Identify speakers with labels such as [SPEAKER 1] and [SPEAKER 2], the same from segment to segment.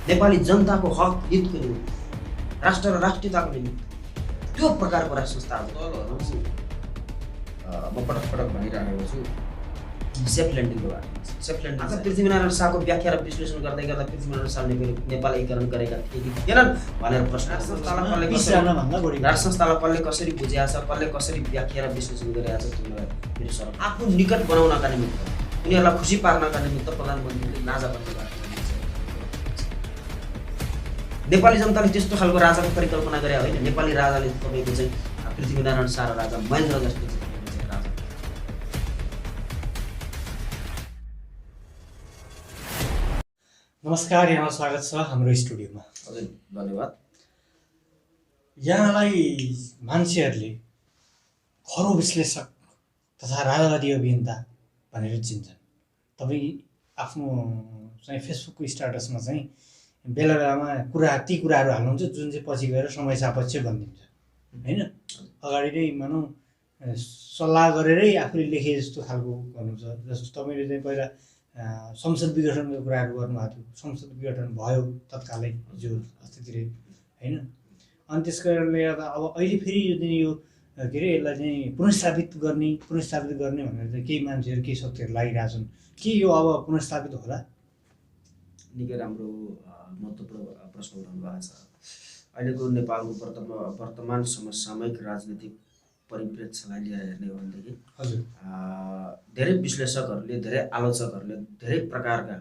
[SPEAKER 1] नेपाली जनताको हक हितको निमित्त, राष्ट्र र राष्ट्रियताको निमित्त त्यो प्रकारको राष्ट्र संस्थाहरू म पटक पटक भनिरहेको छु। सेफ ल्यान्डिङको बारेमा सेफ ल्यान्डिङ पृथ्वीनारायण शाहको व्याख्या र विश्लेषण गर्दै गर्दा पृथ्वीनारायण शाहले नेपाल एकीकरण गरेका थिए कि थिएनन् भनेर प्रश्न राष्ट्र संस्थालाई कसले कसरी बुझेको छ, कसले कसरी व्याख्या र विश्लेषण गरेका छ त्यो मेरो सर आफ्नो निकट बनाउनका निमित्त, उनीहरूलाई खुसी पार्नका निमित्त प्रधानमन्त्रीले नाजा बन्ने बाटो नेपाली जनताले त्यस्तो खालको राजाको परिकल्पना गरे होइन। नेपाली राजाले तपाईँको चाहिँ पृथ्वीनारायण शाह र राजा महेन्द्र जस्तो
[SPEAKER 2] नमस्कार, यहाँ स्वागत छ हाम्रो स्टुडियोमा।
[SPEAKER 1] हजुर धन्यवाद।
[SPEAKER 2] यहाँलाई मान्छेहरूले खरो विश्लेषक तथा राजनीति अभियन्ता भनेर चिन्छन्। तपाईँ आफ्नो चाहिँ फेसबुकको स्ट्याटसमा चाहिँ बेला बेलामा ती कुराहरू हाल्नुहुन्छ जुन चाहिँ पछि गएर समय सापेक्ष बनिन्छ होइन। अगाडि नै भनौँ सल्लाह गरेरै आफूले लेखे जस्तो खालको गर्नुहुन्छ। जस्तो तपाईँले चाहिँ पहिला संसद विघटनको कुराहरू गर्नुभएको थियो। संसद विघटन भयो तत्कालै हिजो अस्तितिर होइन। अनि त्यस कारणले गर्दा अब अहिले फेरि यो चाहिँ यो के अरे यसलाई चाहिँ पुनर्स्थापित गर्ने भनेर चाहिँ केही मान्छेहरू केही शक्तिहरू लागिरहेछन्। के यो अब पुनर्स्थापित होला?
[SPEAKER 1] निकै राम्रो महत्त्वपूर्ण प्रश्न उठाउनु भएको छ। अहिलेको नेपालको वर्तमान समसामयिक राजनीतिक परिप्रेक्ष्यलाई लिएर हेर्ने हो भनेदेखि
[SPEAKER 2] हजुर
[SPEAKER 1] धेरै विश्लेषकहरूले, धेरै आलोचकहरूले धेरै प्रकारका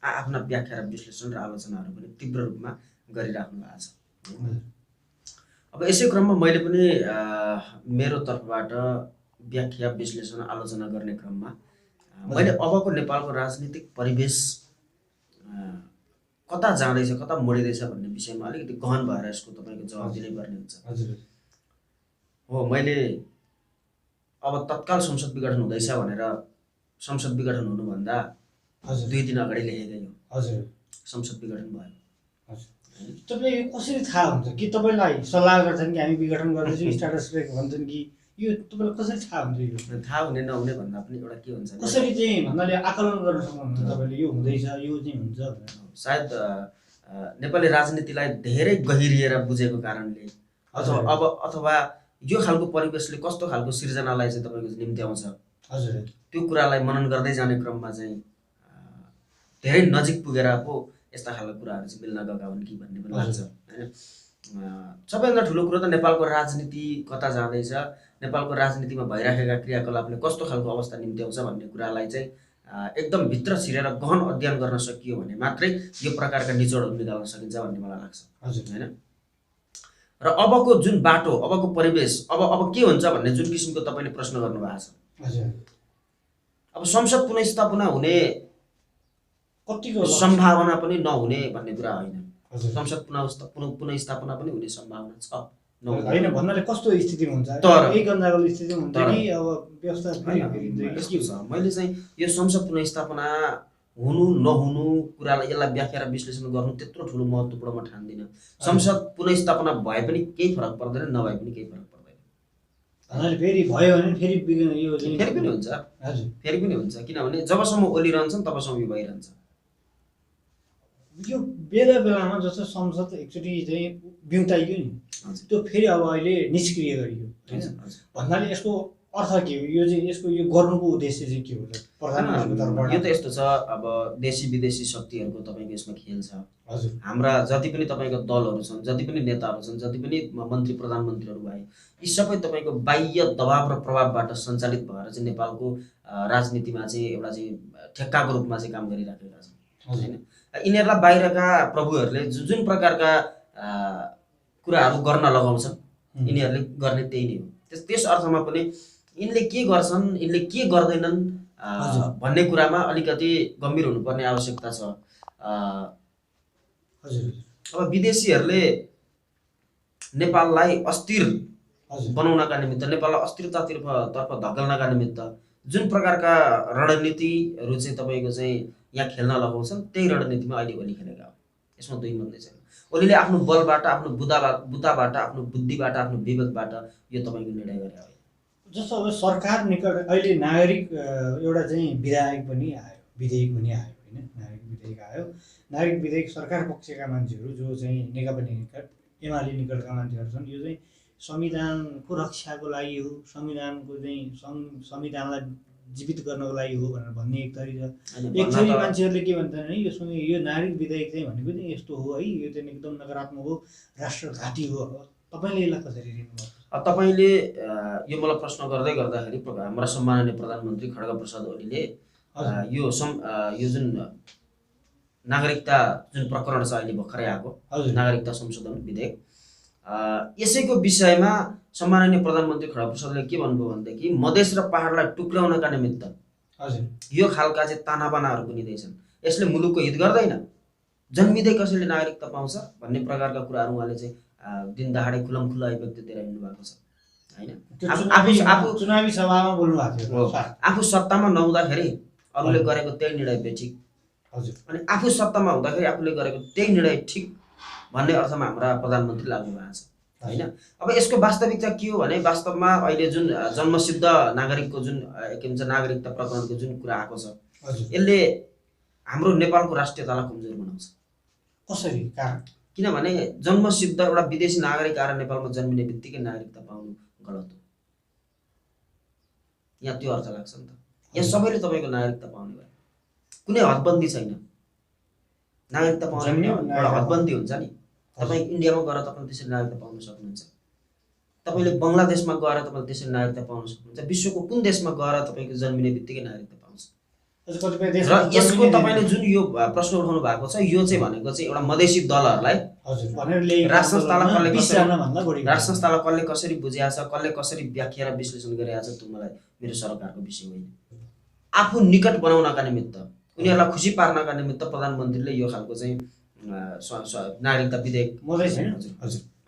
[SPEAKER 1] आफ्ना व्याख्या र विश्लेषण र आलोचनाहरू पनि तीव्र रूपमा गरिराख्नु भएको छ। अब यसै क्रममा मैले पनि मेरो तर्फबाट व्याख्या विश्लेषण आलोचना गर्ने क्रममा मैले अबको नेपालको राजनीतिक परिवेश कता जाँदैछ, कता मोडिँदैछ भन्ने विषयमा अलिकति गहन भएर यसको तपाईँको जवाब दिनैपर्ने हुन्छ। हो, मैले अब तत्काल संसद विघटन हुँदैछ भनेर संसद विघटन हुनुभन्दा 2 दिन अगाडि लेखेकै हो।
[SPEAKER 2] हजुर
[SPEAKER 1] संसद विघटन भयो।
[SPEAKER 2] तपाईँलाई यो कसरी थाहा हुन्छ? कि तपाईँलाई सल्लाह गर्छन् कि हामी विघटन गर्दैछौँ स्ट्याटस भन्छन् कि यो तपाईँलाई कसरी थाहा हुन्छ? यो
[SPEAKER 1] थाहा हुने नहुने भन्दा पनि एउटा के हुन्छ,
[SPEAKER 2] कसरी चाहिँ भन्नाले आकलन गर्न सक्नुहुन्छ तपाईँले यो हुँदैछ यो चाहिँ हुन्छ भनेर?
[SPEAKER 1] सायद नेपाली राजनीतिलाई धेरै गहिरिएर बुझेको कारणले अथवा यो खालको परिवेशले कस्तो खालको सिर्जनालाई चाहिँ तपाईँको निम्त्याउँछ
[SPEAKER 2] हजुर
[SPEAKER 1] त्यो कुरालाई मनन गर्दै जाने क्रममा चाहिँ धेरै नजिक पुगेर पो यस्ता खालको कुराहरू चाहिँ मिल्न गएका हुन् कि भन्ने पनि लाग्छ होइन। सबैभन्दा ठुलो कुरो त नेपालको राजनीति कता जाँदैछ, नेपालको राजनीतिमा भइराखेका क्रियाकलापले कस्तो खालको अवस्था निम्त्याउँछ भन्ने कुरालाई चाहिँ एकदम भित्र छिरेर गहन अध्ययन गर्न सकियो भने मात्रै यो प्रकारका निचोडहरू निकाल्न सकिन्छ भन्ने मलाई लाग्छ होइन। र अबको जुन बाटो, अबको परिवेश, अब के हुन्छ भन्ने जुन किसिमको तपाईँले प्रश्न गर्नुभएको छ, अब संसद पुनर्स्थापना हुने
[SPEAKER 2] कतिको
[SPEAKER 1] सम्भावना पनि नहुने भन्ने कुरा होइन। संसद पुनर्स्थापना पनि हुने सम्भावना छ
[SPEAKER 2] होइन। भन्नाले कस्तो स्थितिमा हुन्छ?
[SPEAKER 1] तर
[SPEAKER 2] एक गन्जाको स्थितिमा हुन्छ कि अब व्यवस्था
[SPEAKER 1] यस्तो छ, मैले चाहिँ यो संसद पुनर्स्थापना हुनु नहुनु कुरालाई यसलाई व्याख्या र विश्लेषण गर्नु त्यत्रो ठुलो महत्त्वपूर्ण म ठान्दिनँ। संसद पुनर्स्थापना भए पनि केही फरक पर्दैन, नभए पनि केही फरक पर्दैन।
[SPEAKER 2] भन्नाले फेरि भयो भने फेरि
[SPEAKER 1] पनि हुन्छ। हजुर फेरि पनि हुन्छ, किनभने जबसम्म ओलिरहन्छन् तबसम्म यो भइरहन्छ।
[SPEAKER 2] यो बेला बेलामा जस्तो संसद एकचोटि चाहिँ बिउताइयो नि, त्यो फेरि अब अहिले निष्क्रिय गरियो होइन। भन्नाले यसको अर्थ के हो? यो चाहिँ यसको यो गर्नुको उद्देश्य चाहिँ के हो? प्रधानमन्त्रीको तर्फबाट
[SPEAKER 1] यो त यस्तो छ, अब देशी विदेशी शक्तिहरूको तपाईँको यसमा खेल छ।
[SPEAKER 2] हजुर
[SPEAKER 1] हाम्रा जति पनि तपाईँको दलहरू छन्, जति पनि नेताहरू छन्, जति पनि मन्त्री प्रधानमन्त्रीहरू भए, यी सबै तपाईँको बाह्य दबाव र प्रभावबाट सञ्चालित भएर चाहिँ नेपालको राजनीतिमा चाहिँ एउटा चाहिँ ठेक्काको रूपमा चाहिँ काम गरिराखेका छन् होइन। यिनीहरूलाई बाहिरका प्रभुहरूले जुन प्रकारका कुराहरू गर्न लगाउँछन् यिनीहरूले गर्ने त्यही नै हो। त्यस अर्थमा पनि यिनले के गर्छन्, यिनले के गर्दैनन् भन्ने कुरामा अलिकति गम्भीर हुनुपर्ने आवश्यकता छ। अब विदेशीहरूले नेपाललाई अस्थिर बनाउनका निमित्त, नेपाललाई अस्थिरतातर्फ धकेल्नका निमित्त जुन प्रकारका रणनीतिहरू चाहिँ तपाईँको चाहिँ यहाँ खेल्न लगाउँछन् त्यही रणनीतिमा अहिले ओली खेलेका हो। यसमा दुई मत छैन। ओलीले आफ्नो बलबाट, आफ्नो बुदाबाट, आफ्नो बुद्धिबाट, आफ्नो विवेकबाट यो तपाईँको निर्णय गरे हो।
[SPEAKER 2] जस्तो अब सरकार निकट अहिले नागरिक एउटा चाहिँ विधेयक पनि आयो होइन, नागरिक विधेयक आयो। नागरिक विधेयक सरकार पक्षका मान्छेहरू जो चाहिँ नेकपा निकट एमाले निकटका मान्छेहरू छन् यो चाहिँ संविधानको रक्षाको लागि हो, संविधानको चाहिँ संविधानलाई जीवित गर्नको लागि हो भनेर भन्ने एक थरी छ। एक थरी मान्छेहरूले के भन्छन् भने यो नागरिक विधेयक चाहिँ भनेको चाहिँ यस्तो हो है, यो चाहिँ एकदम नकारात्मक हो, राष्ट्रघाती हो। तपाईँले यसलाई कसरी लिनुभयो?
[SPEAKER 1] तपाईँले यो मलाई प्रश्न गर्दै गर्दाखेरि हाम्रा सम्माननीय प्रधानमन्त्री खड्गप्रसाद ओलीले यो जुन नागरिकता जुन प्रकरण छ अहिले भर्खरै आएको नागरिकता संशोधन विधेयक, यसैको विषयमा सम्माननीय प्रधानमन्त्री खड्गप्रसादले के भन्नुभयो भनेदेखि मधेस र पहाडलाई टुक्राउनका निमित्त यो खालका चाहिँ तानाबानाहरू बुनिँदैछन्, यसले मुलुकको हित गर्दैन, जन्मिँदै कसैले नागरिकता पाउँछ भन्ने प्रकारका कुराहरू उहाँले चाहिँ दिन दहाडै खुलमखुला अभिव्यक्ति दिएर हिँड्नु भएको छ होइन।
[SPEAKER 2] चुनावी सभामा बोल्नु भएको थियो,
[SPEAKER 1] आफू सत्तामा नहुँदाखेरि अरूले गरेको त्यही निर्णय बेठिक, अनि आफू सत्तामा हुँदाखेरि आफूले गरेको त्यही निर्णय ठिक भन्ने अर्थमा हाम्रा प्रधानमन्त्री लाग्नु भएको छ होइन। अब यसको वास्तविकता के हो भने वास्तवमा अहिले जुन जन्मसिद्ध नागरिकको जुन के भन्छ नागरिकता प्रकरणको जुन कुरा आएको छ यसले हाम्रो नेपालको राष्ट्रियतालाई कमजोर बनाउँछ।
[SPEAKER 2] कसरी? कारण
[SPEAKER 1] किनभने जन्मसिद्ध एउटा विदेशी नागरिक आएर नेपालमा जन्मिने बित्तिकै नागरिकता पाउनु गलत हो, यहाँ त्यो अर्थ लाग्छ नि त। यहाँ सबैले तपाईँको नागरिकता पाउने भयो, कुनै हदबन्दी छैन। नागरिकता पाउने एउटा हदबन्दी हुन्छ नि। तपाईँ इन्डियामा गएर तपाईँले त्यसरी नागरिकता पाउन सक्नुहुन्छ, तपाईँले बङ्गलादेशमा गएर तपाईँले त्यसरी नागरिकता पाउन सक्नुहुन्छ, विश्वको कुन देशमा गएर तपाईँको जन्मिने बित्तिकै नागरिकता पाउँछ। र यसको तपाईँले जुन यो प्रश्न उठाउनु भएको छ यो चाहिँ भनेको चाहिँ एउटा मधेसी दलहरूलाई राष्ट्र संस्थालाई कसले कसरी बुझिया छ, कसले कसरी व्याख्या र विश्लेषण गरिरहेको छ त्यो मलाई मेरो सरकारको विषय होइन। आफू निकट बनाउनका निमित्त उनीहरूलाई खुसी पार्नका निमित्त प्रधानमन्त्रीले यो खालको चाहिँ नागरिकता विधेयक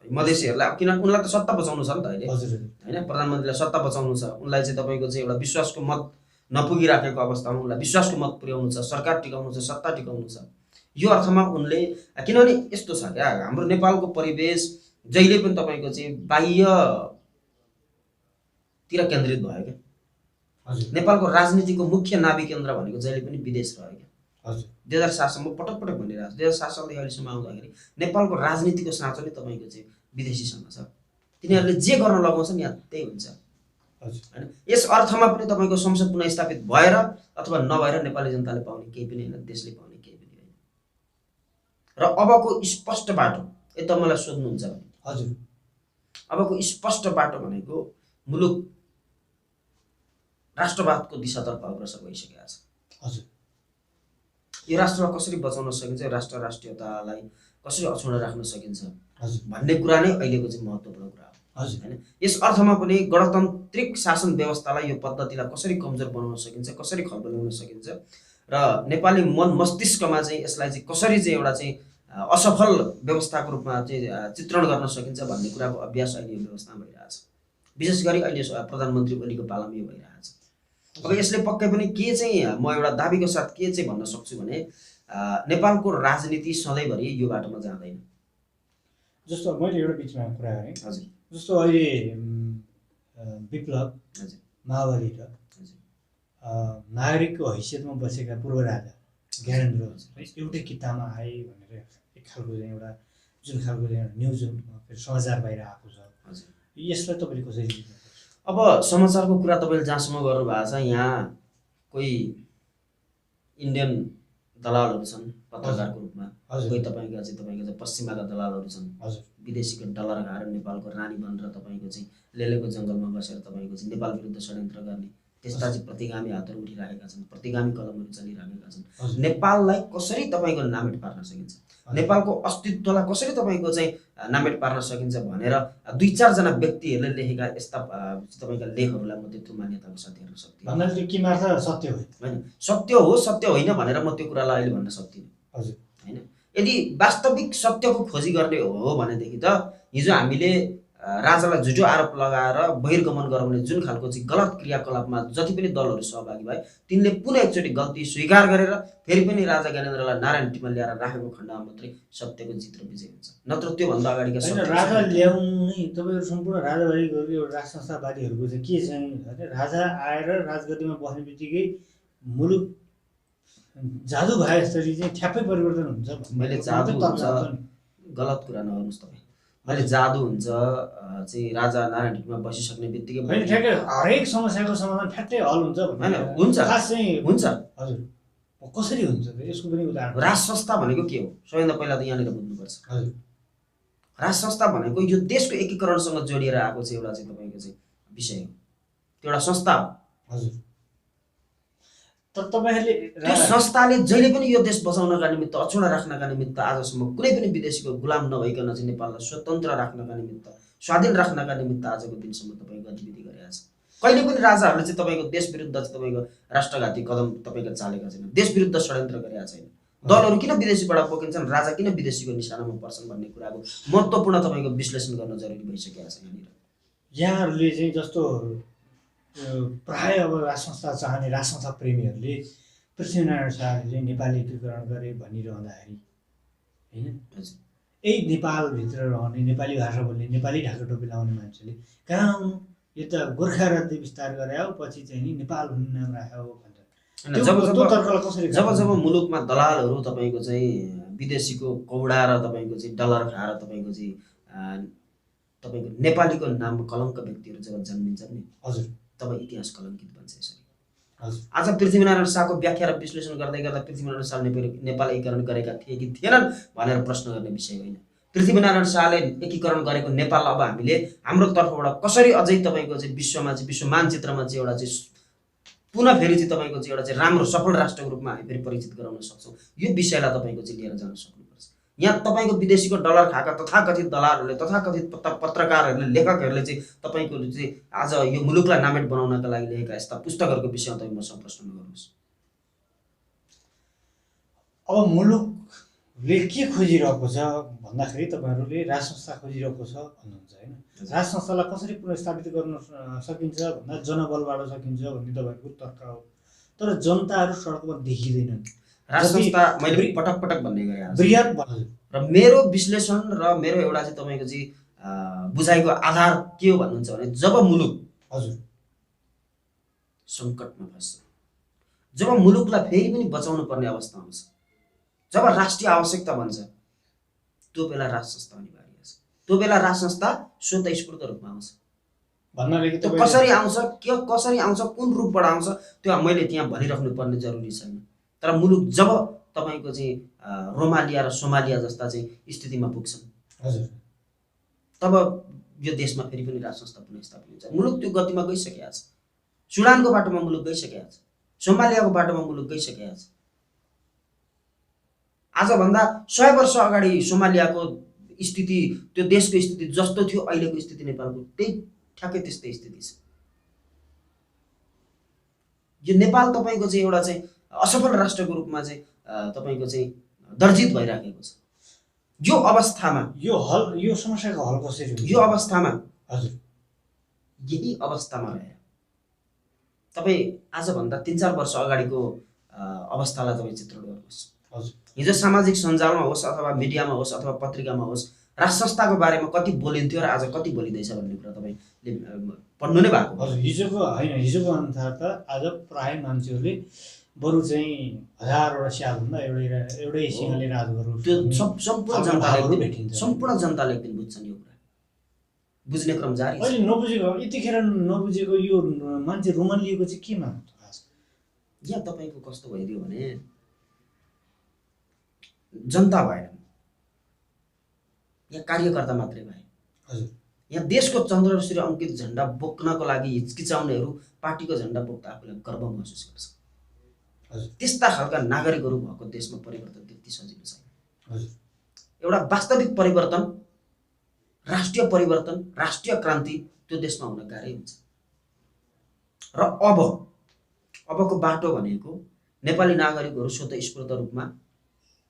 [SPEAKER 1] मधेसीहरूलाई, किनभने उनलाई त सत्ता बचाउनु छ नि त अहिले होइन, प्रधानमन्त्रीलाई सत्ता बचाउनु छ, उनलाई चाहिँ तपाईँको चाहिँ एउटा विश्वासको मत नपुगिराखेको अवस्थामा उनलाई विश्वासको मत पुर्याउनु छ, सरकार टिकाउनु छ, सत्ता टिकाउनु छ। यो अर्थमा उनले, किनभने यस्तो छ क्या हाम्रो नेपालको परिवेश जहिले पनि तपाईँको चाहिँ बाह्यतिर केन्द्रित भयो क्या। नेपालको राजनीतिको मुख्य नाभि केन्द्र भनेको जहिले पनि विदेश रह्यो क्या। 2007सम्म पटक पटक भनिरहेको छ, 2007 सालदेखि अहिलेसम्म आउँदाखेरि नेपालको राजनीतिको साँचो नै तपाईँको चाहिँ विदेशीसँग छ। तिनीहरूले जे गर्न लगाउँछन् यहाँ त्यही हुन्छ होइन। यस अर्थमा पनि तपाईँको संसद पुनर्स्थापित भएर अथवा नभएर नेपाली जनताले पाउने केही पनि होइन, देशले पाउने केही पनि होइन। र अबको स्पष्ट बाटो यदि मलाई सोध्नुहुन्छ भने
[SPEAKER 2] हजुर
[SPEAKER 1] अबको स्पष्ट बाटो भनेको मुलुक राष्ट्रवादको दिशातर्फ अग्रसर भइसकेको छ।
[SPEAKER 2] हजुर
[SPEAKER 1] यो राष्ट्रलाई कसरी बचाउन सकिन्छ, राष्ट्रियतालाई कसरी अक्षुण्ण राख्न सकिन्छ भन्ने कुरा नै अहिलेको चाहिँ महत्त्वपूर्ण कुरा हो होइन। यस अर्थमा पनि गणतान्त्रिक शासन व्यवस्थालाई यो पद्धतिलाई कसरी कमजोर बनाउन सकिन्छ, कसरी खलबलाउन सकिन्छ र नेपाली मन मस्तिष्कमा चाहिँ यसलाई चाहिँ कसरी चाहिँ एउटा चाहिँ असफल व्यवस्थाको रूपमा चाहिँ चित्रण गर्न सकिन्छ भन्ने कुराको अभ्यास अहिले यो व्यवस्थामा भइरहेछ। विशेष गरी अहिले प्रधानमन्त्री ओलीको पालामा यो भइरहेछ। अब यसले पक्कै पनि के चाहिँ म एउटा दाबीको साथ के चाहिँ भन्न सक्छु भने नेपालको राजनीति सधैँभरि यो बाटोमा जाँदैन।
[SPEAKER 2] जस्तो मैले एउटा बिचमा कुरा गरेँ
[SPEAKER 1] हजुर,
[SPEAKER 2] जस्तो अहिले विप्लव
[SPEAKER 1] हजुर,
[SPEAKER 2] माओवादी र नागरिकको हैसियतमा बसेका पूर्व राजा ज्ञानेन्द्र एउटै किताबमा आए भनेर एक खालको चाहिँ एउटा जुन खालको चाहिँ न्युज समाचार बाहिर आएको छ, यसलाई तपाईँले कसरी लिनु?
[SPEAKER 1] अब समाचारको कुरा तपाईँले जहाँसम्म गर्नुभएको छ यहाँ कोही इन्डियन दलालहरू छन् पत्रकारको रूपमा, कोही तपाईँको चाहिँ पश्चिमाका दलालहरू छन्, विदेशीको डलर खाएर नेपालको रानी बनेर तपाईँको चाहिँ लेलेको जङ्गलमा बसेर तपाईँको चाहिँ नेपाल विरुद्ध षड्यन्त्र गर्ने त्यस्ता चाहिँ प्रतिगामी हातहरू उठिरहेका छन्, प्रतिगामी कदमहरू चलिरहेका छन्। नेपाललाई कसरी तपाईँको नामेट पार्न सकिन्छ, नेपालको अस्तित्वलाई कसरी तपाईँको चाहिँ नामेट पार्न सकिन्छ भनेर 2-4 व्यक्तिहरूले लेखेका यस्ता तपाईँका लेखहरूलाई म त्यत्रो मान्यताको साथ हेर्न सक्दिनँ।
[SPEAKER 2] भन्नाले के मार्छ सत्य हो
[SPEAKER 1] होइन, सत्य हो सत्य होइन भनेर म त्यो कुरालाई अहिले भन्न सक्दिनँ होइन। यदि वास्तविक सत्यको खोजी गर्ने हो भनेदेखि त हिजो हामीले राजालाई झुटो आरोप लगाएर बहिर्गमन गराउने जुन खालको चाहिँ गलत क्रियाकलापमा जति पनि दलहरू सहभागी भए तिनले पुनः एकचोटि गल्ती स्वीकार गरेर फेरि पनि राजा ज्ञानेन्द्रलाई नारायण टीमा ल्याएर राखेको खण्डमा मात्रै सत्यको जित र विजय हुन्छ, नत्र त्योभन्दा अगाडिका
[SPEAKER 2] राजा ल्याउनै तपाईँहरू सम्पूर्ण राजावादीको एउटा राज संस्थावादीहरूको चाहिँ के चाहिँ राजा आएर राजगद्दीमा बस्ने बित्तिकै मुलुक जादु भए जसरी चाहिँ ठ्याप्पै परिवर्तन हुन्छ भन्ने
[SPEAKER 1] मैले
[SPEAKER 2] एउटा
[SPEAKER 1] जादु
[SPEAKER 2] तर्क
[SPEAKER 1] हुन्छ
[SPEAKER 2] आउँछ नि।
[SPEAKER 1] गलत कुरा नगर्नुहोस् तपाईँ। मैले जादु हुन्छ चाहिँ राजा नारायण ढिकमा बसिसक्ने बित्तिकै
[SPEAKER 2] होइन ठ्याक्कै हरेक समस्याको समाधान ठ्याक्कै हल हुन्छ
[SPEAKER 1] होइन
[SPEAKER 2] भन्ने
[SPEAKER 1] हुन्छ
[SPEAKER 2] खास चाहिँ
[SPEAKER 1] हुन्छ।
[SPEAKER 2] हजुर कसरी हुन्छ त यसको पनि उदाहरण?
[SPEAKER 1] राज संस्था भनेको के हो सबैभन्दा पहिला त यहाँनिर बुझ्नुपर्छ।
[SPEAKER 2] हजुर
[SPEAKER 1] राज संस्था भनेको यो देशको एकीकरणसँग जोडिएर आएको चाहिँ एउटा चाहिँ तपाईँको चाहिँ विषय हो, त्यो एउटा संस्था हो।
[SPEAKER 2] हजुर तर तपाईँहरूले
[SPEAKER 1] त्यो संस्थाले जहिले पनि यो देश बचाउनका निमित्त अछुडा राख्नका निमित्त आजसम्म कुनै पनि विदेशीको गुलाम नभइकन चाहिँ नेपाललाई स्वतन्त्र राख्नका निमित्त स्वाधीन राख्नका निमित्त आजको दिनसम्म तपाईँको गतिविधि गरेका छ। कहिले पनि राजाहरूले चाहिँ तपाईँको देश विरुद्ध चाहिँ तपाईँको राष्ट्रघाती कदम तपाईँको चालेका छैन, देश विरुद्ध षड्यन्त्र गरेका छैन। दलहरू किन विदेशीबाट बोकिन्छन्, राजा किन विदेशीको निशानामा पर्छन् भन्ने कुराको महत्त्वपूर्ण तपाईँको विश्लेषण गर्न जरुरी भइसकेको छ यहाँनिर।
[SPEAKER 2] यहाँहरूले चाहिँ जस्तो प्राय अब राज संस्था चाहने राज संस्था प्रेमीहरूले पृथ्वीनारायण शाहले चाहिँ नेपाली एकीकरण गरे भनिरहँदाखेरि होइन यही नेपालभित्र रहने नेपाली भाषा बोल्ने नेपाली ढाकाटोपी लाउने मान्छेले कहाँ आउनु, यो त गोर्खा राज्य विस्तार गरे हो पछि चाहिँ नि नेपाल भन्ने नाम राख्यो भन्छ।
[SPEAKER 1] जब जब मुलुकमा दलालहरू तपाईँको चाहिँ विदेशीको कौडा र तपाईँको चाहिँ डलर खाएर तपाईँको चाहिँ नेपालीको नाम कलङ्क व्यक्तिहरू जब जन्मिन्छन् नि
[SPEAKER 2] हजुर
[SPEAKER 1] तब इतिहास कलङ्कित बन्छ यसरी।
[SPEAKER 2] हजुर
[SPEAKER 1] आज पृथ्वीनारायण शाहको व्याख्या र विश्लेषण गर्दै गर्दा पृथ्वीनारायण शाह नेपाल एकीकरण गरेका थिए कि थिएनन् भनेर प्रश्न गर्ने विषय होइन। पृथ्वीनारायण शाहले एकीकरण गरेको नेपाल अब हामीले हाम्रो तर्फबाट कसरी अझै तपाईँको चाहिँ विश्वमा चाहिँ विश्व मानचित्रमा चाहिँ एउटा चाहिँ पुनः फेरि चाहिँ तपाईँको चाहिँ एउटा चाहिँ राम्रो सफल राष्ट्रको रूपमा हामी फेरि परिचित गराउन सक्छौँ, यो विषयलाई तपाईँको चाहिँ लिएर जान सक्नुपर्छ। यहाँ तपाईँको विदेशीको डलर खाएका तथाकथित दलालहरूले तथाकथित पत्रकारहरूले लेखकहरूले चाहिँ तपाईँको चाहिँ आज यो मुलुकलाई नामेट बनाउनका लागि लेखेका यस्ता पुस्तकहरूको विषयमा तपाईँ मसँग प्रश्न नगर्नुहोस्।
[SPEAKER 2] अब मुलुकले के खोजिरहेको छ भन्दाखेरि तपाईँहरूले राज संस्था खोजिरहेको छ भन्नुहुन्छ होइन। राज संस्थालाई कसरी पुनर्स्थापित गर्न सकिन्छ भन्दा जनबलबाट सकिन्छ भन्ने तपाईँहरूको तर्क हो। तर जनताहरू सडकमा देखिँदैनन्।
[SPEAKER 1] राज संस्था मैले पटक पटक भन्ने गरेँ
[SPEAKER 2] बृहत
[SPEAKER 1] र मेरो विश्लेषण र मेरो एउटा चाहिँ तपाईँको चाहिँ बुझाइको आधार के हो भन्नुहुन्छ भने जब मुलुक
[SPEAKER 2] हजुर
[SPEAKER 1] सङ्कटमा फस्छ, जब मुलुकलाई फेरि पनि बचाउनु पर्ने अवस्था आउँछ, जब राष्ट्रिय आवश्यकता बन्छ, त्यो बेला राज संस्था अनिवार्य छ। त्यो बेला राज संस्था स्वतःस्फूर्त रूपमा आउँछ।
[SPEAKER 2] भन्नाले
[SPEAKER 1] त्यो कसरी आउँछ, कसरी आउँछ, कुन रूपबाट आउँछ त्यो मैले त्यहाँ भनिराख्नु पर्ने जरुरी छैन। तर मुलुक जब तपाईँको चाहिँ रोमालिया र सोमालिया जस्ता चाहिँ स्थितिमा पुग्छन्
[SPEAKER 2] हजुर
[SPEAKER 1] तब यो देशमा फेरि पनि राज संस्था पुनर्स्थापित हुन्छ। मुलुक त्यो गतिमा गइसकेको छ। सुडानको बाटोमा मुलुक गइसकेको छ, सोमालियाको बाटोमा मुलुक गइसकेको छ। आजभन्दा 100 वर्ष अगाडि सोमालियाको स्थिति, त्यो देशको स्थिति जस्तो थियो अहिलेको स्थिति नेपालको त्यही ठ्याक्कै त्यस्तै स्थिति छ। यो नेपाल तपाईँको चाहिँ एउटा चाहिँ असफल राष्ट्रको रूपमा चाहिँ तपाईँको चाहिँ दर्जित भइराखेको छ। यो अवस्थामा
[SPEAKER 2] यो समस्याको हल कसरी हुन्छ?
[SPEAKER 1] यो अवस्थामा
[SPEAKER 2] हजुर
[SPEAKER 1] यही अवस्थामा रहेर तपाईँ आजभन्दा 3-4 वर्ष अगाडिको अवस्थालाई तपाईँ चित्रण गर्नुहोस्।
[SPEAKER 2] हजुर
[SPEAKER 1] हिजो सामाजिक सञ्जालमा होस् अथवा मिडियामा होस् अथवा पत्रिकामा होस् राज संस्थाको बारेमा कति बोलिन्थ्यो र आज कति बोलिँदैछ भन्ने कुरा तपाईँले पढ्नु नै भएको।
[SPEAKER 2] हजुर हिजोको अनुसार त आज प्राय मान्छेहरूले बरु चाहिँ 1000वटा स्यालभन्दा एउटै सिंहले राज गरौँ
[SPEAKER 1] त्यो सम्पूर्ण जनताले एक दिन बुझ्छन्। यो कुरा बुझ्ने क्रम जारी छ।
[SPEAKER 2] अहिले नबुझेको यतिखेर नबुझेको यो मान्छे रोमन लिएको चाहिँ केमा खास?
[SPEAKER 1] यहाँ तपाईँको कस्तो भइदियो भने जनता भएन, यहाँ कार्यकर्ता मात्रै भए।
[SPEAKER 2] हजुर
[SPEAKER 1] यहाँ देशको चन्द्रश्री अङ्कित झन्डा बोक्नको लागि हिचकिचाउनेहरू पार्टीको झन्डा बोक्दा आफूलाई गर्व महसुस गर्छ।
[SPEAKER 2] हजुर
[SPEAKER 1] त्यस्ता खालका नागरिकहरू भएको देशमा परिवर्तन त्यति सजिलो छैन।
[SPEAKER 2] हजुर
[SPEAKER 1] एउटा वास्तविक परिवर्तन, राष्ट्रिय परिवर्तन, राष्ट्रिय क्रान्ति त्यो देशमा हुन गाह्रै हुन्छ। र अबको बाटो भनेको नेपाली नागरिकहरू स्वतःस्फूर्त रूपमा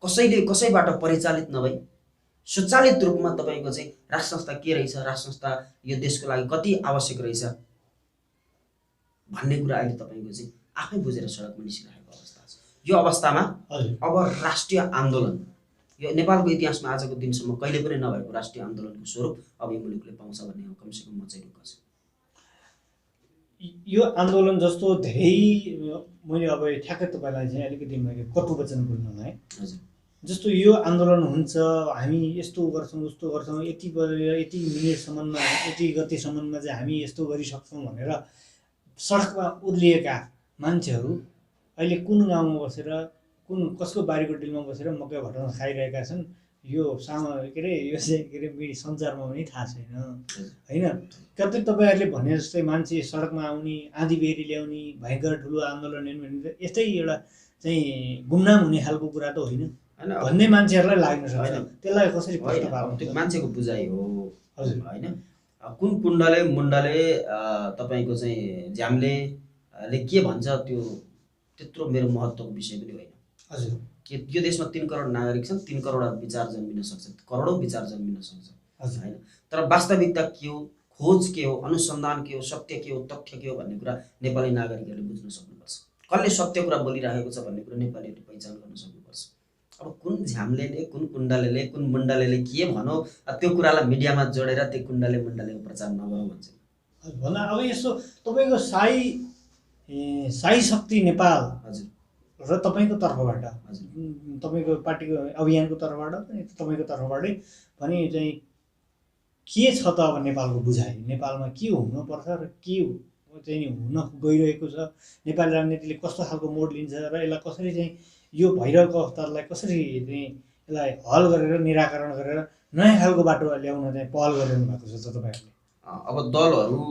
[SPEAKER 1] कसैबाट परिचालित नभई स्वचालित रूपमा तपाईँको चाहिँ राज संस्था के रहेछ, राज संस्था यो देशको लागि कति आवश्यक रहेछ भन्ने कुरा अहिले तपाईँको चाहिँ आफै बुझेर सडकमा निस्किरहेको अवस्था छ। यो अवस्थामा अब राष्ट्रिय आन्दोलन, यो नेपालको इतिहासमा आजको दिनसम्म कहिले पनि नभएको राष्ट्रिय आन्दोलनको स्वरूप अब यो मुलुकले पाउँछ भन्ने कमसेकम म चाहिँ ढुक्क छु।
[SPEAKER 2] यो आन्दोलन जस्तो धेरै मैले अब ठ्याक्कै तपाईँलाई चाहिँ अलिकति मैले कटु वचन बोल्नु है,
[SPEAKER 1] हजुर
[SPEAKER 2] जस्तो यो आन्दोलन हुन्छ हामी यस्तो गर्छौँ उस्तो गर्छौँ यति यति मिनेटसम्ममा यति गतिसम्ममा चाहिँ हामी यस्तो गरिसक्छौँ भनेर सडकमा उर्लिएका मान्छेहरू अहिले कुन गाउँमा बसेर कुन कसको बारीको डिलमा बसेर मकै भटाउन खाइरहेका छन् यो के अरे यो चाहिँ के अरे सञ्चारमा पनि थाहा छैन होइन। कतै तपाईँहरूले भने जस्तै मान्छे सडकमा आउने आँधी बेरी ल्याउने भयङ्कर ठुलो आन्दोलन भने यस्तै एउटा चाहिँ गुमनाम हुने खालको कुरा त होइन भन्ने मान्छेहरूलाई लाग्न सक्छ। त्यसलाई कसरी प्रश्न पार्नु?
[SPEAKER 1] त्यो मान्छेको बुझाइ हो
[SPEAKER 2] हजुर
[SPEAKER 1] होइन। कुन कुण्डले मुण्डले तपाईँको चाहिँ झ्याम्लेले के भन्छ त्यो त्यत्रो मेरो महत्त्वको विषय पनि होइन।
[SPEAKER 2] हजुर
[SPEAKER 1] यो देशमा 3 करोड नागरिक छन्, 3 करोड विचार जन्मिन सक्छ, करोडौँ विचार जन्मिन सक्छ होइन। तर वास्तविकता के हो, खोज के हो, अनुसन्धान के हो, सत्य के हो, तथ्य के हो भन्ने कुरा नेपाली नागरिकहरूले बुझ्न सक्नुपर्छ। कसले सत्य कुरा बोलिरहेको छ भन्ने कुरा नेपालीहरूले पहिचान गर्न सक्नुपर्छ। अब कुन झ्याम्लेले कुन कुण्डले कुन मुण्डले के भनौ त्यो कुरालाई मिडियामा जोडेर त्यो कुण्डले मुण्डलेको प्रचार नगरौँ भन्छ
[SPEAKER 2] भन्दा। अब यस्तो तपाईँको साई शक्ति नेपाल
[SPEAKER 1] हजुर
[SPEAKER 2] र तपाईँको तर्फबाट
[SPEAKER 1] हजुर
[SPEAKER 2] तपाईँको पार्टीको अभियानको तर्फबाट पनि तपाईँको तर्फबाटै पनि चाहिँ के छ त अब नेपालको बुझाइ, नेपालमा के हुनुपर्छ र के चाहिँ हुन गइरहेको छ, नेपाली राजनीतिले कस्तो खालको मोड लिन्छ र यसलाई कसरी चाहिँ यो भइरहेको अवस्थालाई कसरी चाहिँ यसलाई हल गरेर निराकरण गरेर नयाँ खालको बाटो ल्याउन चाहिँ पहल गरिरहनु भएको छ त तपाईँहरूले?
[SPEAKER 1] अब दलहरू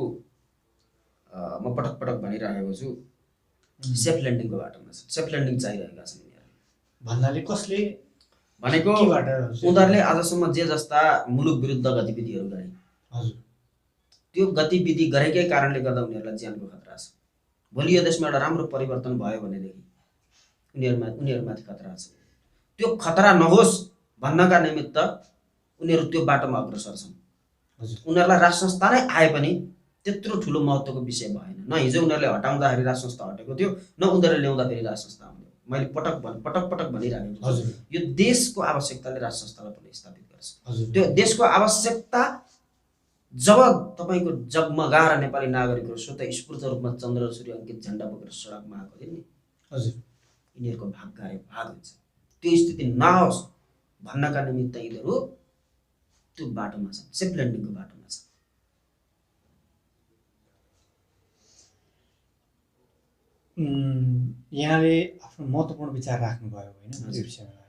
[SPEAKER 1] म पटक पटक भनिरहेको छु सेफ ल्यान्डिङको बाटोमा छ, सेफ ल्यान्डिङ चाहिरहेका छन् यिनीहरूले।
[SPEAKER 2] भन्नाले कसले
[SPEAKER 1] भनेको उनीहरूले आजसम्म जे जस्ता मुलुक विरुद्ध गतिविधिहरू गरे
[SPEAKER 2] हजुर
[SPEAKER 1] त्यो गतिविधि गरेकै कारणले गर्दा उनीहरूलाई ज्यानको खतरा छ। भोलि यो देशमा एउटा राम्रो परिवर्तन भयो भनेदेखि उनीहरूमाथि खतरा छ। त्यो खतरा नहोस् भन्नका निमित्त उनीहरू त्यो बाटोमा अग्रसर छन्। उनीहरूलाई राज संस्था नै आए पनि त्यत्रो ठुलो महत्त्वको विषय भएन। न हिजो उनीहरूले हटाउँदाखेरि राज संस्था हटेको थियो, न उनीहरूले ल्याउँदाखेरि राज संस्था आउँथ्यो। मैले पटक भनिरहेको छु यो देशको आवश्यकताले राज संस्थालाई पुनर्स्थापित गर्छ। त्यो देशको आवश्यकता जब तपाईँको जगमगाएर नेपाली नागरिकहरू स्वतः स्फूर्त रूपमा चन्द्र सूर्य अङ्कित झन्डा बोकेर सडकमा आएको थियो नि
[SPEAKER 2] हजुर
[SPEAKER 1] यिनीहरूको भाग गरे भाग हुन्छ। त्यो स्थिति नहोस् भन्नका निमित्त यिनीहरू त्यो बाटोमा छन्, सेफ ल्यान्डिङको बाटोमा छन्।
[SPEAKER 2] यहाँले आफ्नो महत्त्वपूर्ण विचार राख्नुभयो होइन त्यो विषयमा।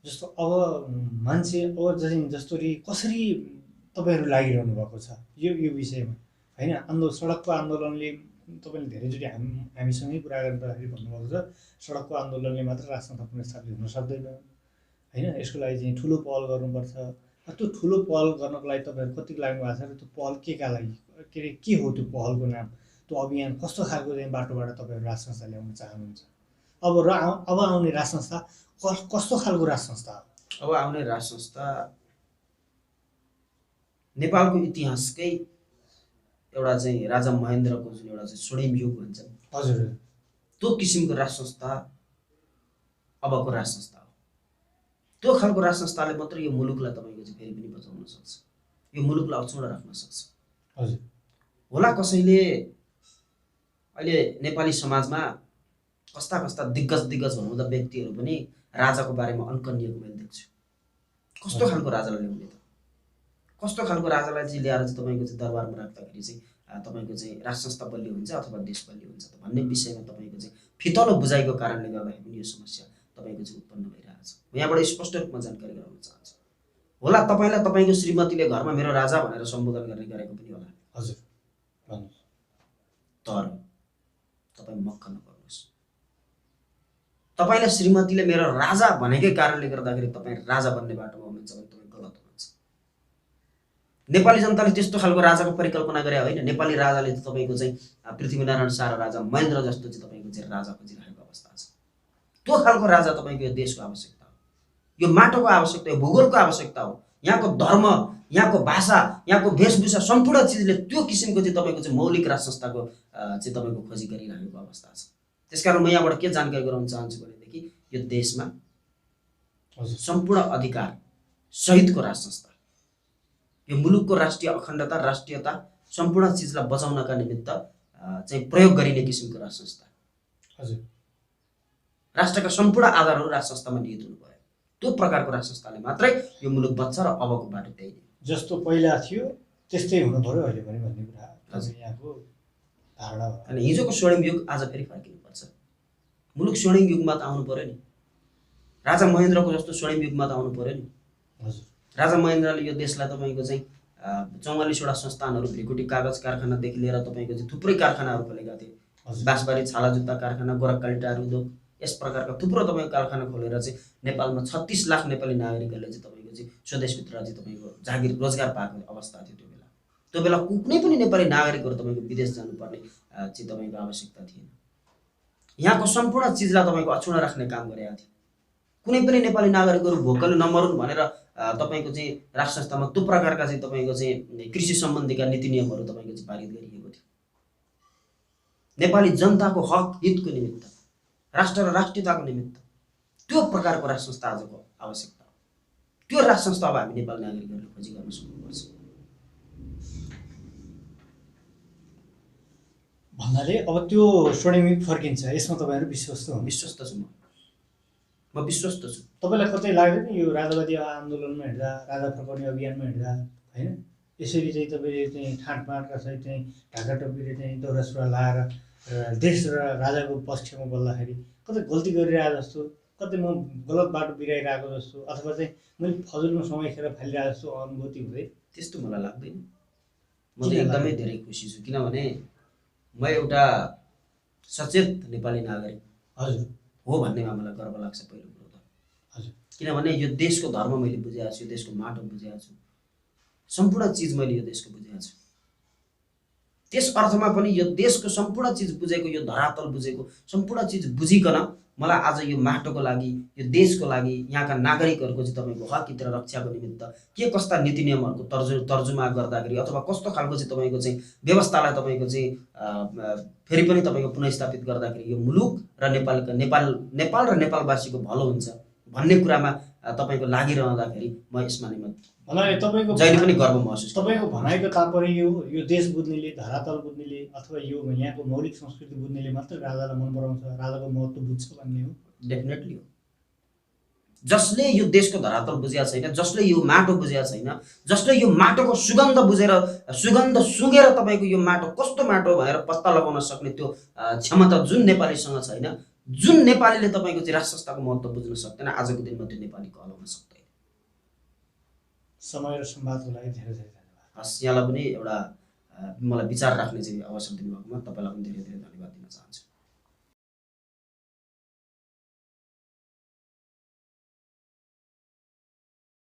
[SPEAKER 2] जस्तो अब मान्छे अब जसरी कसरी तपाईँहरू लागिरहनु भएको छ यो विषयमा होइन। सडकको आन्दोलनले तपाईँले धेरैचोटि हामीसँगै कुरा गर्दाखेरि भन्नुभएको छ सडकको आन्दोलनले मात्र राज संस्था पुनर्स्थापित हुन सक्दैन होइन, यसको लागि चाहिँ ठुलो पहल गर्नुपर्छ। त्यो ठुलो पहल गर्नको लागि तपाईँहरू कतिको लाग्नु भएको छ र त्यो पहल केका लागि के अरे के हो त्यो पहलको नाम, त्यो अभियान कस्तो खालको चाहिँ बाटोबाट तपाईँहरू राज संस्था ल्याउन चाहनुहुन्छ? अब आउने राज संस्था कस्तो खालको राज संस्था हो?
[SPEAKER 1] अब आउने राज संस्था नेपालको इतिहासकै एउटा चाहिँ राजा महेन्द्रको जुन एउटा चाहिँ स्वर्णिम युग भन्छ
[SPEAKER 2] हजुर
[SPEAKER 1] त्यो किसिमको राज संस्था अबको राज संस्था हो। त्यो खालको राज संस्थाले मात्र यो मुलुकलाई तपाईँको चाहिँ फेरि पनि बचाउन सक्छ, यो मुलुकलाई अक्षुण्ण राख्न सक्छ।
[SPEAKER 2] हजुर
[SPEAKER 1] होला कसैले अहिले नेपाली समाजमा कस्ता कस्ता दिग्गज भनौँ त व्यक्तिहरू पनि राजाको बारेमा अन्कनिएको मैले देख्छु। कस्तो खालको राजालाई ल्याउने त, कस्तो खालको राजालाई चाहिँ ल्याएर चाहिँ तपाईँको चाहिँ दरबारमा राख्दाखेरि चाहिँ तपाईँको चाहिँ राज संस्था बलियो हुन्छ अथवा देश बलियो हुन्छ त भन्ने विषयमा तपाईँको चाहिँ फितलो बुझाइको कारणले गर्दाखेरि पनि यो समस्या तपाईँको चाहिँ उत्पन्न भइरहेको छ। म यहाँबाट स्पष्ट रूपमा जानकारी गराउन चाहन्छु। होला तपाईँलाई तपाईँको श्रीमतीले घरमा मेरो राजा भनेर सम्बोधन गर्ने गरेको पनि होला
[SPEAKER 2] हजुर,
[SPEAKER 1] तर तपाईँ मक्क नपर्नुहोस्। तपाईँलाई श्रीमतीले मेरो राजा भनेकै कारणले गर्दाखेरि तपाईँ राजा बन्ने बाटोमा हुनुहुन्छ भने तपाईँ गलत हुनुहुन्छ। नेपाली जनताले त्यस्तो खालको राजाको परिकल्पना गरे होइन। नेपाली राजाले त तपाईँको चाहिँ पृथ्वीनारायण शाह राजा महेन्द्र जस्तो चाहिँ तपाईँको चाहिँ राजा खोजिरहेको अवस्था छ। त्यो खालको राजा तपाईँको यो देशको आवश्यकता हो, यो माटोको आवश्यकता हो, भूगोलको आवश्यकता हो। यहाँको धर्म, यहाँको भाषा, यहाँको वेशभूषा सम्पूर्ण चिजले त्यो किसिमको चाहिँ तपाईँको चाहिँ मौलिक राज संस्थाको चाहिँ तपाईँको खोजी गरिरहेको अवस्था छ। त्यसकारण म यहाँबाट के जानकारी गराउन चाहन्छु भनेदेखि यो देशमा सम्पूर्ण अधिकार सहितको राज संस्था, यो मुलुकको राष्ट्रिय अखण्डता, राष्ट्रियता, सम्पूर्ण चिजलाई बचाउनका निमित्त चाहिँ प्रयोग गरिने किसिमको राज संस्था।
[SPEAKER 2] हजुर,
[SPEAKER 1] राष्ट्रका सम्पूर्ण आधारहरू राज संस्थामा निहित हुनु पर्यो। त्यो प्रकारको राज संस्थाले मात्रै यो मुलुक बच्छ र अबको बाटो त्यही नै।
[SPEAKER 2] जस्तो पहिला थियो त्यस्तै हुनु पर्यो अहिले पनि भन्ने कुरा हजुर यहाँको धारणा हो।
[SPEAKER 1] अनि हिजोको स्वर्णिम युग आज फेरि फर्किनुपर्छ। मुलुक स्वर्णिम युगमा त आउनु पर्यो नि। राजा महेन्द्रको जस्तो स्वर्णिम युगमा त आउनु पर्यो नि।
[SPEAKER 2] हजुर,
[SPEAKER 1] राजा महेन्द्रले यो देशलाई तपाईँको चाहिँ 44वटा संस्थानहरू, भ्रिकुटी कागज कारखानादेखि लिएर तपाईँको चाहिँ थुप्रै कारखानाहरू खोलेका थिए। बाँसबारी छाला जुत्ता कारखाना, गोरखकाली टायर उद्योग, यस प्रकारका थुप्रो तपाईँको कारखाना खोलेर चाहिँ नेपालमा 36 लाख नेपाली नागरिकहरूले चाहिँ तपाईँको चाहिँ स्वदेशभित्र चाहिँ तपाईँको जागिर रोजगार पाएको अवस्था थियो त्यो बेला। त्यो बेला कुनै पनि नेपाली नागरिकहरू तपाईँको विदेश जानुपर्ने चाहिँ तपाईँको आवश्यकता थिएन। यहाँको सम्पूर्ण चिजलाई तपाईँको अक्षुण्ण राख्ने काम गरेका थियो। कुनै पनि नेपाली नागरिकहरू भोकल नमरुन् भनेर तपाईँको चाहिँ राज संस्थामा त्यो प्रकारका चाहिँ तपाईँको चाहिँ कृषि सम्बन्धीका नीति नियमहरू तपाईँको चाहिँ पारित गरिएको थियो। नेपाली जनताको हक हितको निमित्त, राष्ट्र र राष्ट्रियताको निमित्त त्यो प्रकारको राज संस्था आजको आवश्यकता हो। त्यो राज संस्था अब हामी नेपाली नागरिकहरूले खोजी गर्न सक्नुपर्छ।
[SPEAKER 2] भन्नाले अब त्यो स्वर्णिम युग फर्किन्छ, यसमा तपाईँहरू विश्वस्त हुनुहुन्छ?
[SPEAKER 1] विश्वस्त छु म विश्वस्त छु।
[SPEAKER 2] तपाईँलाई कतै लाग्दैन यो राजावादी आन्दोलनमा हिँड्दा, राजा फर्काउने अभियानमा हिँड्दा होइन यसरी चाहिँ तपाईँले चाहिँ ठाँटमाटका सहित चाहिँ ढाका टोपीले चाहिँ दौरा सुरुवाल लाएर देश र राजाको पक्षमा बोल्दाखेरि कतै गल्ती गरिरहेको जस्तो, कतै म गलत बाटो बिराइरहेको जस्तो, अथवा चाहिँ मैले फजुलमा समय खेर फालिरहेको जस्तो अनुभूति हुँदै?
[SPEAKER 1] त्यस्तो मलाई लाग्दैन। म चाहिँ एकदमै धेरै खुसी छु, किनभने म एउटा सचेत नेपाली नागरिक
[SPEAKER 2] हजुर
[SPEAKER 1] हो भन्नेमा मलाई गर्व लाग्छ पहिलो कुरो त।
[SPEAKER 2] हजुर,
[SPEAKER 1] किनभने यो देशको धर्म मैले बुझेको छु, यो देशको माटो बुझेको छु, सम्पूर्ण चिज मैले यो देशको बुझेको छु। त्यस अर्थमा पनि यो देशको सम्पूर्ण चिज बुझेको, यो धरातल बुझेको, सम्पूर्ण चिज बुझिकन मलाई आज यो माटोको लागि, यो देशको लागि, यहाँका नागरिकहरूको चाहिँ तपाईँको हक हित र रक्षाको निमित्त के कस्ता नीति नियमहरूको तर्जुमा गर्दाखेरि अथवा कस्तो खालको चाहिँ तपाईँको चाहिँ व्यवस्थालाई तपाईँको चाहिँ फेरि पनि तपाईँको पुनर्स्थापित गर्दाखेरि यो मुलुक र नेपाल र नेपालवासीको भलो हुन्छ भन्ने कुरामा तपाईँको लागिरहँदाखेरि म यसमा
[SPEAKER 2] भन्नाले तपाईँको
[SPEAKER 1] जहिले पनि गर्व महसुस।
[SPEAKER 2] तपाईँको भनाइको तात्पर्य यो देश बुझ्नेले, धरातल बुझ्नेले अथवा यो यहाँको मौलिक संस्कृति बुझ्नेले मात्रै राजालाई मन पराउँछ, राजाको महत्त्व बुझ्छ भन्ने हो?
[SPEAKER 1] डेफिनेटली हो। जसले यो देशको धरातल बुझेको छैन, जसले यो माटो बुझेको छैन, जसले यो माटोको सुगन्ध बुझेर सुगन्ध सुँघेर तपाईँको यो माटो कस्तो माटो भनेर पत्ता लगाउन सक्ने त्यो क्षमता जुन नेपालीसँग छैन, जुन नेपालीले तपाईँको चाहिँ राज संस्थाको महत्त्व बुझ्न सक्दैन, आजको दिनमा त्यो नेपाली कहलाउन सक्दैन।
[SPEAKER 2] समय र संवादको लागि धेरै धेरै धन्यवाद।
[SPEAKER 1] हस्, यहाँलाई पनि एउटा मलाई विचार राख्ने चाहिँ अवसर दिनुभएकोमा तपाईँलाई पनि धेरै धेरै धन्यवाद दिन चाहन्छु।